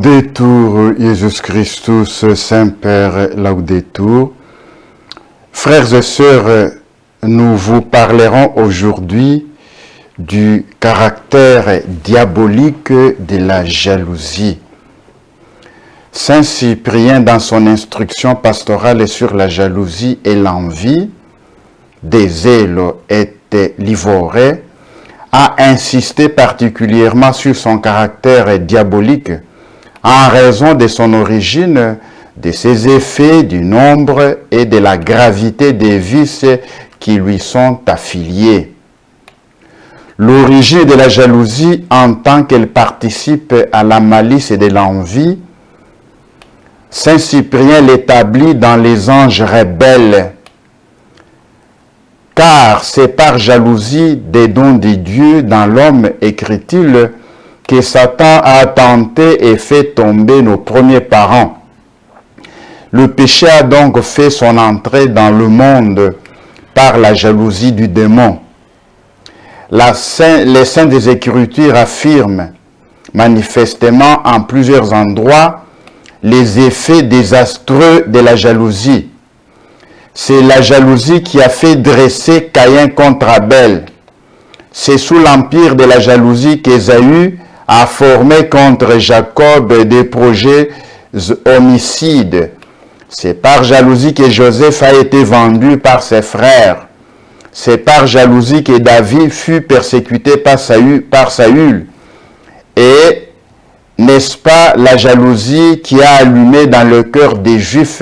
Laudetur Jesus Christus, Saint-Père Laudetur. Frères et sœurs, nous vous parlerons aujourd'hui du caractère diabolique de la jalousie. Saint Cyprien, dans son instruction pastorale sur la jalousie et l'envie, des zèles et l'ivoré, a insisté particulièrement sur son caractère diabolique en raison de son origine, de ses effets, du nombre et de la gravité des vices qui lui sont affiliés. L'origine de la jalousie, en tant qu'elle participe à la malice et de l'envie, Saint Cyprien l'établit dans les anges rebelles. Car c'est par jalousie des dons de Dieu dans l'homme, écrit-il, que Satan a tenté et fait tomber nos premiers parents. Le péché a donc fait son entrée dans le monde par la jalousie du démon. Les saints des Écritures affirment manifestement en plusieurs endroits les effets désastreux de la jalousie. C'est la jalousie qui a fait dresser Caïn contre Abel. C'est sous l'empire de la jalousie qu'Ésaü a formé contre Jacob des projets homicides. C'est par jalousie que Joseph a été vendu par ses frères. C'est par jalousie que David fut persécuté par Saül. Et n'est-ce pas la jalousie qui a allumé dans le cœur des Juifs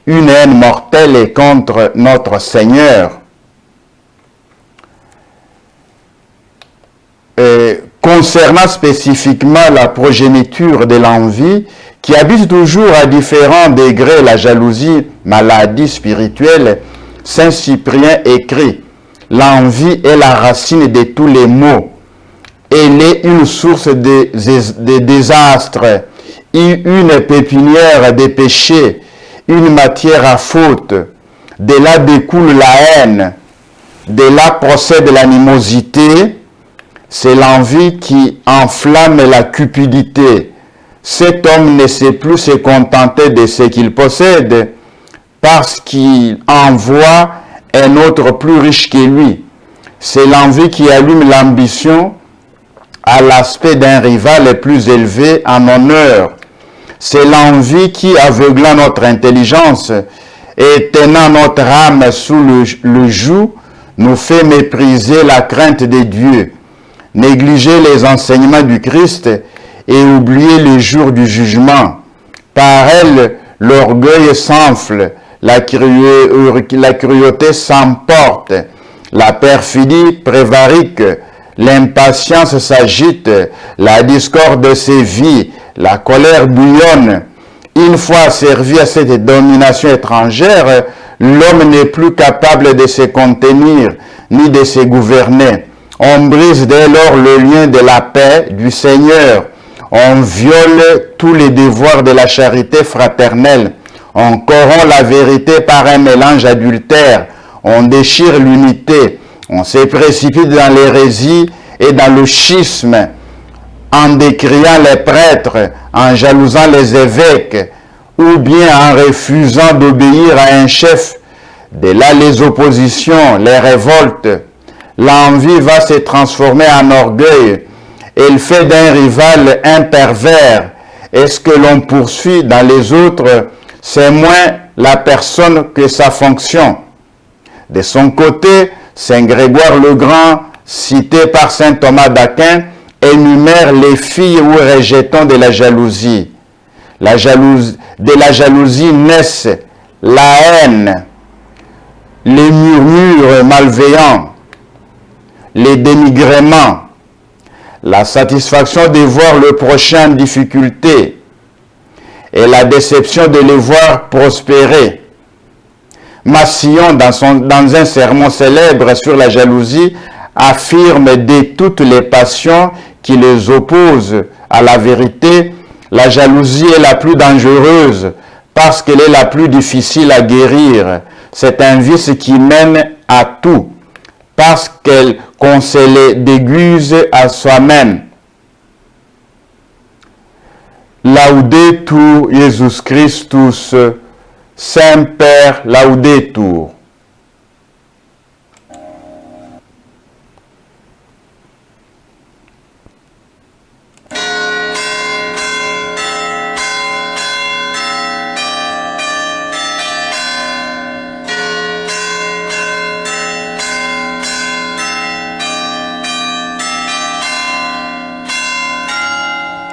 une haine mortelle contre notre Seigneur? Concernant spécifiquement la progéniture de l'envie, qui habite toujours à différents degrés la jalousie, maladie spirituelle, Saint Cyprien écrit « L'envie est la racine de tous les maux. Elle est une source de désastres, une pépinière de péchés, une matière à faute. De là découle la haine, de là procède l'animosité. C'est l'envie qui enflamme la cupidité. Cet homme ne sait plus se contenter de ce qu'il possède parce qu'il envoie un autre plus riche que lui. C'est l'envie qui allume l'ambition à l'aspect d'un rival plus élevé en honneur. C'est l'envie qui, aveuglant notre intelligence et tenant notre âme sous le joug, nous fait mépriser la crainte de Dieu, négliger les enseignements du Christ et oublier le jour du jugement. Par elle, l'orgueil s'enfle, la cruauté s'emporte, la perfidie prévarique, l'impatience s'agite, la discorde sévit, la colère bouillonne. Une fois servi à cette domination étrangère, l'homme n'est plus capable de se contenir ni de se gouverner. On brise dès lors le lien de la paix du Seigneur. On viole tous les devoirs de la charité fraternelle. On corrompt la vérité par un mélange adultère. On déchire l'unité. On se précipite dans l'hérésie et dans le schisme, en décriant les prêtres, en jalousant les évêques, ou bien en refusant d'obéir à un chef. De là les oppositions, les révoltes. L'envie va se transformer en orgueil. Elle fait d'un rival un pervers. Et ce que l'on poursuit dans les autres, c'est moins la personne que sa fonction. De son côté, Saint Grégoire le Grand, cité par Saint Thomas d'Aquin, énumère les filles ou rejetons de la jalousie. De la jalousie naissent la haine, les murmures malveillants, les dénigrements, la satisfaction de voir le prochain en difficulté et la déception de le voir prospérer. Massillon, dans un sermon célèbre sur la jalousie, affirme de toutes les passions qui les opposent à la vérité, la jalousie est la plus dangereuse parce qu'elle est la plus difficile à guérir. C'est un vice qui mène à tout, parce qu'on se les déguise à soi-même. Laudetur Jesus Christus, Saint-Père Laudetur.